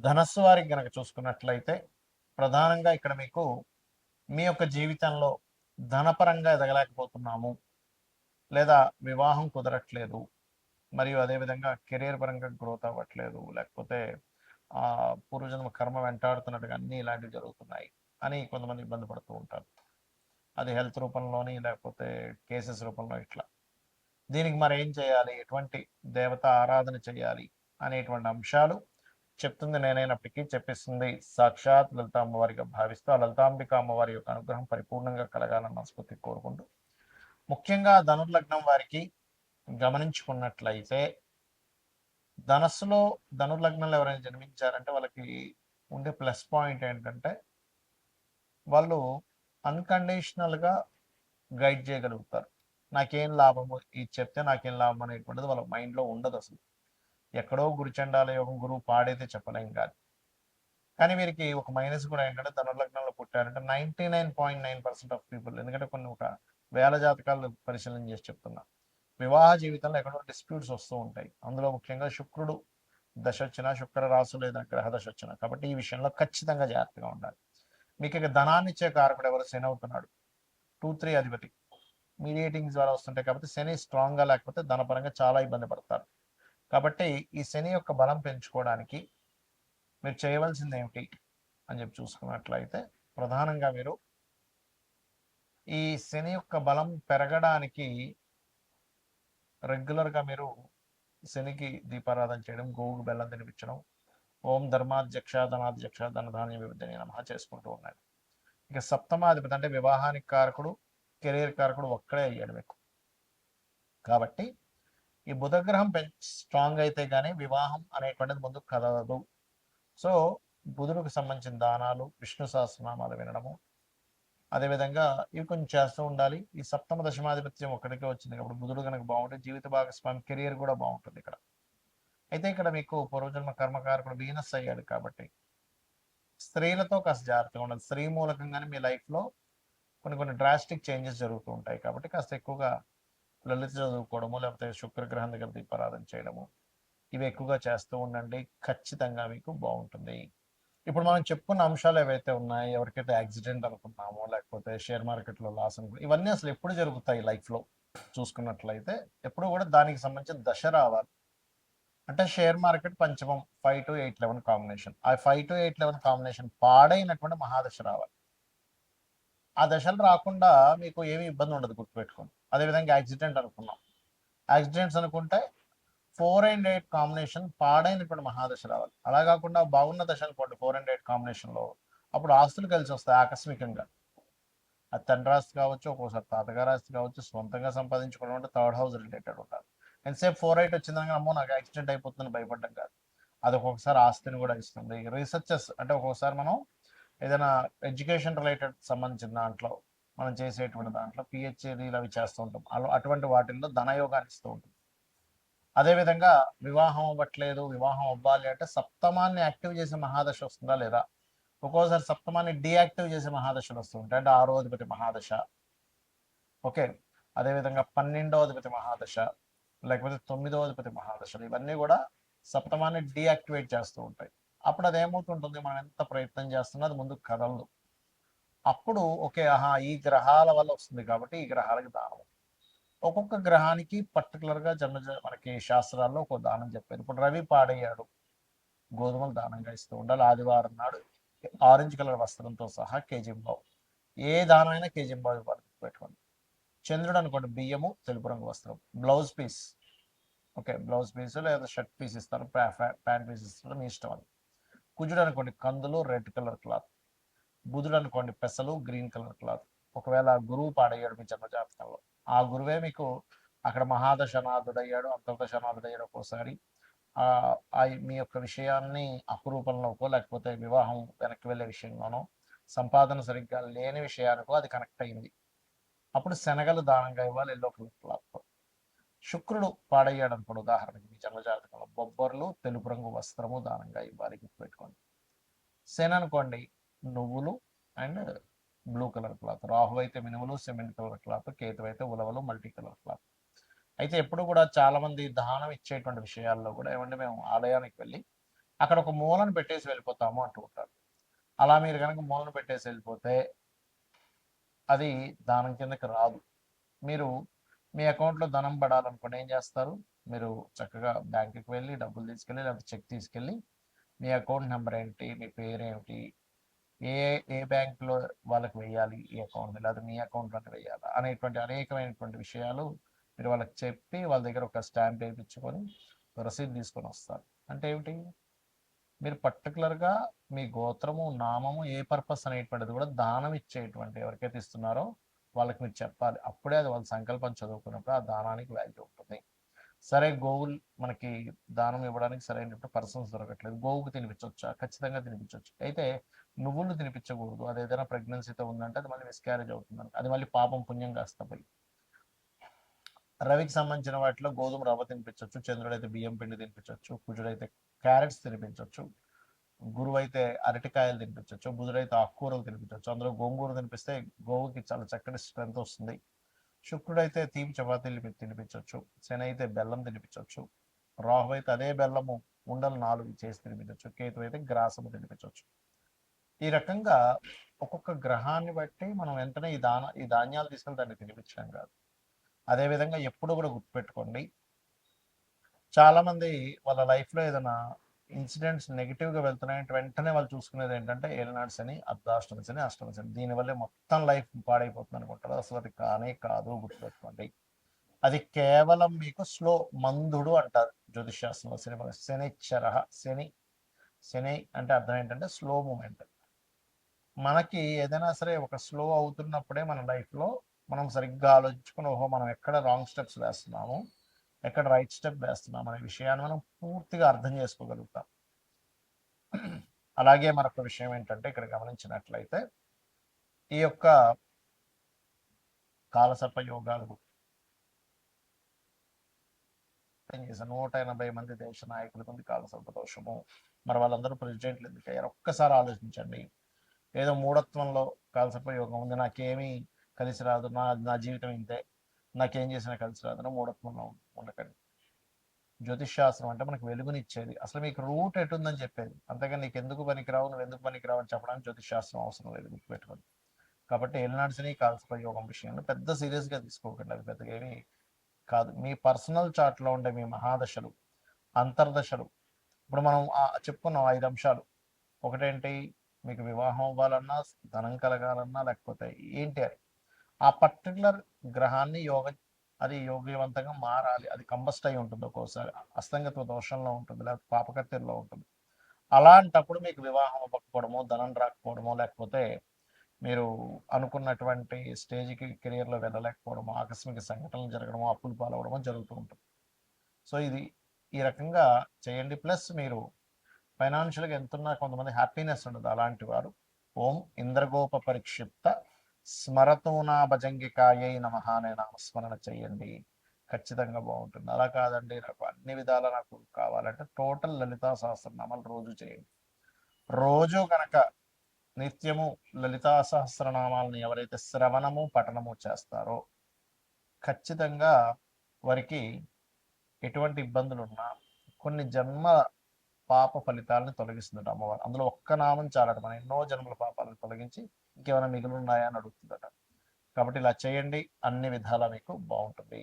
ధనస్సు వారికి గనక చూసుకున్నట్లయితే ప్రధానంగా ఇక్కడ మీకు మీ యొక్క జీవితంలో ధనపరంగా ఎదగలేకపోతున్నాము, లేదా వివాహం కుదరట్లేదు, మరియు అదేవిధంగా కెరీర్ పరంగా గ్రోత్ అవ్వట్లేదు, లేకపోతే పూర్వజన్మ కర్మ వెంటాడుతున్నట్టుగా అన్నీ ఇలాంటివి జరుగుతున్నాయి అని కొంతమంది ఇబ్బంది పడుతూ ఉంటారు. అది హెల్త్ రూపంలోని, లేకపోతే కేసెస్ రూపంలో ఇట్లా. దీనికి మరి ఏం చేయాలి, ఎటువంటి దేవత ఆరాధన చేయాలి అనేటువంటి అంశాలు చెప్తుంది నేనైనప్పటికీ చెప్పిస్తుంది సాక్షాత్ లలిత అమ్మవారిగా భావిస్తూ ఆ లలితాంబిక అమ్మవారి యొక్క అనుగ్రహం పరిపూర్ణంగా కలగాలని మనస్ఫూర్తి కోరుకుంటూ, ముఖ్యంగా ధనుర్లగ్నం వారికి గమనించుకున్నట్లయితే ధనుర్లగ్నంలో ఎవరైనా జన్మించారంటే వాళ్ళకి ఉండే ప్లస్ పాయింట్ ఏంటంటే వాళ్ళు అన్కండిషనల్గా గైడ్ చేయగలుగుతారు. నాకేం లాభము, ఇది చెప్తే నాకేం లాభం అనేటువంటిది వాళ్ళ మైండ్లో ఉండదు అసలు. ఎక్కడో గురుచండాల యోగం గురువు పాడైతే చెప్పలేం కాదు. కానీ వీరికి ఒక మైనస్ కూడా ఏంటంటే ధనుర్లగ్నంలో పుట్టారంటే 99.9% ఆఫ్ పీపుల్, ఎందుకంటే కొన్ని ఒక వేల జాతకాలు పరిశీలన చేసి చెప్తున్నా, వివాహ జీవితంలో ఎక్కడో డిస్ప్యూట్స్ వస్తూ ఉంటాయి. అందులో ముఖ్యంగా శుక్రుడు దశ వచ్చిన, శుక్ర రాసు లేదా గ్రహ దశ వచ్చిన, కాబట్టి ఈ విషయంలో ఖచ్చితంగా జాగ్రత్తగా ఉండాలి. మీకు ఇక ధనాన్ని ఇచ్చే కారకుడు ఎవరు, శని అవుతున్నాడు. 2-3 అధిపతి మీడియేటింగ్ ద్వారా వస్తుంటాయి, కాబట్టి శని స్ట్రాంగ్గా లేకపోతే ధనపరంగా చాలా ఇబ్బంది పడతారు. కాబట్టి ఈ శని యొక్క బలం పెంచుకోవడానికి మీరు చేయవలసింది ఏమిటి అని చెప్పి చూసుకున్నట్లయితే, ప్రధానంగా మీరు ఈ శని యొక్క బలం పెరగడానికి రెగ్యులర్గా మీరు శనికి దీపారాధన చేయడం, గోవుకు బెల్లం తినిపించడం, ఓం ధర్మాధ్యక్ష ధనాధ్యక్ష ధనధాన్య వివిధని నమః చేసుకుంటూ ఉన్నాయి. ఇక సప్తమాధిపతి అంటే వివాహానికి కారకుడు, కెరీర్ కారకుడు ఒక్కడే అయ్యాడు మీకు. కాబట్టి ఈ బుధగ్రహం స్ట్రాంగ్ అయితే కానీ వివాహం అనేటువంటిది ముందుకు కదలదు. సో బుధుడికి సంబంధించిన దానాలు, విష్ణు సహస్రనామాలు వినడము, అదేవిధంగా ఇవి కొంచెం చేస్తూ ఉండాలి. ఈ సప్తమ దశమాధిపత్యం ఒక్కడికే వచ్చింది కాబట్టి బుధుడు కనుక బాగుంటే జీవిత భాగస్వామి కెరియర్ కూడా బాగుంటుంది ఇక్కడ. అయితే ఇక్కడ మీకు పూర్వజన్మ కర్మకారకుడు వీనస్ అయ్యాడు కాబట్టి స్త్రీలతో కాస్త జాగ్రత్తగా ఉండాలి. స్త్రీ మూలకంగానే మీ లైఫ్లో కొన్ని డ్రాస్టిక్ చేంజెస్ జరుగుతూ ఉంటాయి. కాబట్టి కాస్త ఎక్కువగా లలిత చదువుకోవడము, లేకపోతే శుక్రగ్రహం దగ్గర దీపారాధన చేయడము, ఇవి ఎక్కువగా చేస్తూ ఉండండి. ఖచ్చితంగా మీకు బాగుంటుంది. ఇప్పుడు మనం చెప్పుకున్న అంశాలు ఏవైతే ఉన్నాయో, ఎవరికైతే యాక్సిడెంట్ అనుకున్నామో, లేకపోతే షేర్ మార్కెట్లో లాస్ అనుకున్నాం, ఇవన్నీ అసలు ఎప్పుడు జరుగుతాయి లైఫ్లో చూసుకున్నట్లయితే, ఎప్పుడు కూడా దానికి సంబంధించిన దశ రావాలి. అంటే షేర్ మార్కెట్ పంచమం 5 to 8, 11 కాంబినేషన్, ఆ 5 to 8, 11 కాంబినేషన్ పాడైనటువంటి మహాదశ రావాలి. ఆ దశలు రాకుండా మీకు ఏమీ ఇబ్బంది ఉండదు, గుర్తుపెట్టుకోండి. అదేవిధంగా యాక్సిడెంట్ అనుకున్నాం, యాక్సిడెంట్స్ అనుకుంటే 4 and 8 కాంబినేషన్ పాడైనటువంటి మహాదశ రావాలి. అలా కాకుండా బాగున్న దశ అనుకోండి 4 and 8 కాంబినేషన్లో, అప్పుడు ఆస్తులు కలిసి వస్తాయి ఆకస్మికంగా. అది తండ్రి ఆస్తి కావచ్చు, ఒక్కోసారి తాతగారి ఆస్తి కావచ్చు, సొంతంగా సంపాదించుకోవడం అంటే థర్డ్ హౌస్ రిలేటెడ్ ఉండాలి. ఎంతసేపు 4-8 వచ్చిందని అమ్మో నాకు యాక్సిడెంట్ అయిపోతుందని భయపడ్డం కాదు, అది ఒక్కొక్కసారి ఆస్తిని కూడా ఇస్తుంది. రీసెర్చెస్ అంటే ఒక్కొక్కసారి మనం ఏదైనా ఎడ్యుకేషన్ రిలేటెడ్ సంబంధించిన దాంట్లో మనం చేసేటువంటి దాంట్లో పిహెచ్డీలు అవి చేస్తూ ఉంటాం, అటువంటి వాటిల్లో ధనయోగాన్ని ఇస్తూ ఉంటుంది. అదేవిధంగా వివాహం అవ్వట్లేదు, వివాహం అవ్వాలి అంటే సప్తమాన్ని యాక్టివ్ చేసే మహాదశ వస్తుందా లేదా, ఒక్కోసారి సప్తమాన్ని డీయాక్టివ్ చేసే మహాదశలు వస్తుంటాయి, అంటే 6వ అధిపతి మహాదశ. ఓకే, అదేవిధంగా 12వ అధిపతి మహాదశ, లేకపోతే 9వ అధిపతి మహాదశలు, ఇవన్నీ కూడా సప్తమాన్ని డీయాక్టివేట్ చేస్తూ ఉంటాయి. అప్పుడు అది ఏమవుతుంటుంది, మనం ఎంత ప్రయత్నం చేస్తున్నా అది ముందుకు కదలదు. అప్పుడు ఓకే, ఆహా ఈ గ్రహాల వల్ల వస్తుంది కాబట్టి ఈ గ్రహాలకి దానం. ఒక్కొక్క గ్రహానికి పర్టికులర్గా మనకి శాస్త్రాల్లో ఒక దానం చెప్పారు. ఇప్పుడు రవి పాడయ్యాడు, గోధుమలు దానంగా ఇస్తూ ఉండాలి. ఆదివారం నాడు ఆరెంజ్ కలర్ వస్త్రంతో సహా కేజీంబావు, ఏ దానం అయినా కేజీంబావు ఇవ్వాలి, పెట్టుకోండి. చంద్రుడు అనుకోండి బియ్యము, తెలుపు రంగు వస్త్రం, blouse piece. Okay, blouse piece లేదా షర్ట్ పీస్ ఇస్తారు, ప్యాంట్ పీస్ ఇస్తారు, మీ ఇష్టం అది. కుజుడు అనుకోండి కందులు, రెడ్ కలర్ క్లాత్. బుధుడు అనుకోండి పెసలు, గ్రీన్ కలర్ క్లాత్. ఒకవేళ గురువు పాడయ్యాడు మీ జన్మజాతకంలో, ఆ గురువే మీకు అక్కడ మహాదశనాథుడయ్యాడు, అంతర్దశనాథుడయ్యాడు. ఒక్కోసారి మీ యొక్క విషయాన్ని అపురూపంలోకో, లేకపోతే వివాహం వెనక్కి వెళ్ళే విషయంలోనో, సంపాదన సరిగ్గా లేని విషయానికో అది కనెక్ట్ అయింది. అప్పుడు శనగలు దానంగా ఇవ్వాలి, ఎల్లో కలర్ క్లాత్. శుక్రుడు పాడయ్యాడు అనుకోండి, ఉదాహరణకి మీ జన్మజాతకంలో బొబ్బర్లు, తెలుపు రంగు వస్త్రము దానంగా ఇవ్వాలి, గుర్తుపెట్టుకోండి. శని అనుకోండి నువ్వులు and blue colour cloth. Rahu అయితే మినుములు, సిమెంట్ కలర్ క్లాత్. కేతు అయితే ఉలవలు, మల్టీ కలర్ క్లాత్. అయితే ఎప్పుడు కూడా చాలా మంది దానం ఇచ్చేటువంటి విషయాల్లో కూడా ఏమంటే మేము ఆలయానికి వెళ్ళి అక్కడ ఒక మూలను పెట్టేసి వెళ్ళిపోతాము అంటూ ఉంటారు. అలా మీరు కనుక మూలను పెట్టేసి వెళ్ళిపోతే అది దానం కిందకి రాదు. మీరు మీ అకౌంట్లో ధనం పడాలనుకోండి ఏం చేస్తారు, మీరు చక్కగా బ్యాంకుకి వెళ్ళి డబ్బులు తీసుకెళ్ళి లేకపోతే చెక్ తీసుకెళ్ళి మీ అకౌంట్ నెంబర్ ఏంటి, మీ పేరేమిటి, ఏ ఏ బ్యాంకులో వాళ్ళకి వేయాలి ఈ అకౌంట్, లేదా మీ అకౌంట్లోనే వేయాలి అనేటువంటి అనేకమైనటువంటి విషయాలు మీరు వాళ్ళకి చెప్పి వాళ్ళ దగ్గర ఒక స్టాంప్ వేయించుకొని రసీదు తీసుకొని వస్తారు. అంటే ఏమిటి, మీరు పర్టికులర్గా మీ గోత్రము నామము ఏ పర్పస్ అనేటువంటిది కూడా దానం ఇచ్చేటువంటి ఎవరికైతే ఇస్తున్నారో వాళ్ళకి మీరు చెప్పాలి. అప్పుడే అది వాళ్ళ సంకల్పం చదువుకున్నప్పుడు ఆ దానానికి వాల్యూ ఉంటుంది. సరే గోవులు మనకి దానం ఇవ్వడానికి సరైన పర్సన్స్ దొరకట్లేదు, గోవుకు తినిపించవచ్చా? ఖచ్చితంగా తినిపించవచ్చు. అయితే నువ్వులు తినిపించకూడదు, అది ఏదైనా ప్రెగ్నెన్సీతో ఉందంటే అది మళ్ళీ మిస్క్యారేజ్ అవుతుందంట, అది మళ్ళీ పాపం పుణ్యం కాస్త పోయి. రవికి సంబంధించిన వాటిలో గోధుమ రవ్వ తినిపించవచ్చు, చంద్రుడైతే బియ్యం పిండి తినిపించవచ్చు, కుజుడైతే క్యారెట్స్ తినిపించవచ్చు, గురువు అయితే అరటికాయలు తినిపించవచ్చు, బుధుడైతే ఆకుకూరలు తినిపించవచ్చు. అందులో గోంగూర తినిపిస్తే గోవుకి చాలా చక్కటి స్ట్రెంత్ వస్తుంది. శుక్రుడైతే తీపి చపాతీలు తినిపించవచ్చు, శని అయితే బెల్లం తినిపించవచ్చు, రాహు అయితే అదే బెల్లము ఉండలు 4 చేసి తినిపించవచ్చు, కేతు అయితే గ్రాసము తినిపించవచ్చు. ఈ రకంగా ఒక్కొక్క గ్రహాన్ని బట్టి మనం వెంటనే ఈ ధాన్యాలు తీసుకెళ్ళి దాన్ని తినిపించడం కాదు. అదేవిధంగా ఎప్పుడు కూడా గుర్తుపెట్టుకోండి, చాలామంది వాళ్ళ లైఫ్లో ఏదైనా ఇన్సిడెంట్స్ నెగిటివ్గా వెళ్తున్నాయంటే వెంటనే వాళ్ళు చూసుకునేది ఏంటంటే ఏలినాడు శని, అర్ధాష్టమి శని, అష్టమి శని, దీనివల్లే మొత్తం లైఫ్ పాడైపోతుంది అనుకుంటారు. అసలు అది కానే కాదు, గుర్తుపెట్టుకోండి. అది కేవలం మీకు స్లో మందుడు అంటారు జ్యోతిషాస్త్రంలో. శనిచ్చర, శని శని అంటే అర్థం ఏంటంటే స్లో మూమెంట్. మనకి ఏదైనా సరే ఒక స్లో అవుతున్నప్పుడే మన లైఫ్లో మనం సరిగ్గా ఆలోచించుకుని ఓహో మనం ఎక్కడ రాంగ్ స్టెప్స్ వేస్తున్నాము, ఎక్కడ రైట్ స్టెప్ వేస్తున్నాం అనే విషయాన్ని మనం పూర్తిగా అర్థం చేసుకోగలుగుతాం. అలాగే మరొక విషయం ఏంటంటే ఇక్కడ గమనించినట్లయితే ఈ యొక్క కాలసర్ప యోగాలు 180 మంది దేశ నాయకులకు ఉంది కాలసర్ప దోషము. మరి వాళ్ళందరూ ప్రెసిడెంట్లు ఎందుకు అయ్యారు? ఒక్కసారి ఆలోచించండి. ఏదో మూఢత్వంలో కాలసర్ప యోగం ఉంది, నాకేమీ కలిసి రాదు, నా జీవితం ఇంతే, నాకేం చేసినా కలిసి రాదు, మూఢత్వంలో ఉండకండి. జ్యోతిష్ అంటే మనకు వెలుగునిచ్చేది, అసలు మీకు రూట్ ఎటుందని చెప్పేది. అంతేగాని నీకు ఎందుకు పనికిరావు, నువ్వు ఎందుకు పనికిరావు అని చెప్పడానికి జ్యోతిష్ అవసరం లేదు, గుర్తుపెట్టుకోండి. కాబట్టి ఏలినాడ్స్ని కాలసర్ప యోగం విషయంలో పెద్ద సీరియస్గా తీసుకోకండి, అది పెద్దగా ఏమీ కాదు. మీ పర్సనల్ చార్ట్లో ఉండే మీ మహాదశలు, అంతర్దశలు, ఇప్పుడు మనం చెప్పుకున్నాం 5 అంశాలు. ఒకటేంటి, మీకు వివాహం అవ్వాలన్నా, ధనం కలగాలన్నా, లేకపోతే ఏంటి అని ఆ పర్టికులర్ గ్రహాన్ని అది యోగ్యవంతంగా మారాలి. అది కంబస్ట్ అయి ఉంటుంది, ఒక్కోసారి అస్తంగత్వ దోషంలో ఉంటుంది, లేకపోతే పాపకత్తెల్లో ఉంటుంది. అలాంటప్పుడు మీకు వివాహం అవ్వకపోవడమో, ధనం రాకపోవడమో, లేకపోతే మీరు అనుకున్నటువంటి స్టేజ్కి కెరియర్లో వెళ్ళలేకపోవడమో, ఆకస్మిక సంఘటనలు జరగడమో, అప్పులు పాలవడమో జరుగుతూ ఉంటుంది. సో ఈ రకంగా చేయండి. ప్లస్ మీరు ఫైనాన్షియల్గా ఎంతున్నా కొంతమంది హ్యాపీనెస్ ఉండదు, అలాంటి వారు ఓం ఇంద్రగోప పరిక్షిప్త స్మరతూనా భజంగికాయై నమః అనే నామస్మరణ చేయండి, ఖచ్చితంగా బాగుంటుంది. అలా కాదండి నాకు అన్ని విధాలా నాకు కావాలంటే టోటల్ లలితా సహస్రనామాలు రోజు చేయండి. రోజు కనుక నిత్యము లలితా సహస్రనామాలని ఎవరైతే శ్రవణము పఠనము చేస్తారో ఖచ్చితంగా వారికి ఎటువంటి ఇబ్బందులు ఉన్నా కొన్ని జన్మ పాప ఫలితాలను తొలగిస్తుందట అమ్మవారు. అందులో ఒక్క నామం చాలట మన ఎన్నో జన్మల పాపాలను తొలగించి ఇంకేమైనా మిగులు ఉన్నాయా అని అడుగుతుందట. కాబట్టి ఇలా చేయండి, అన్ని విధాలా మీకు బాగుంటుంది.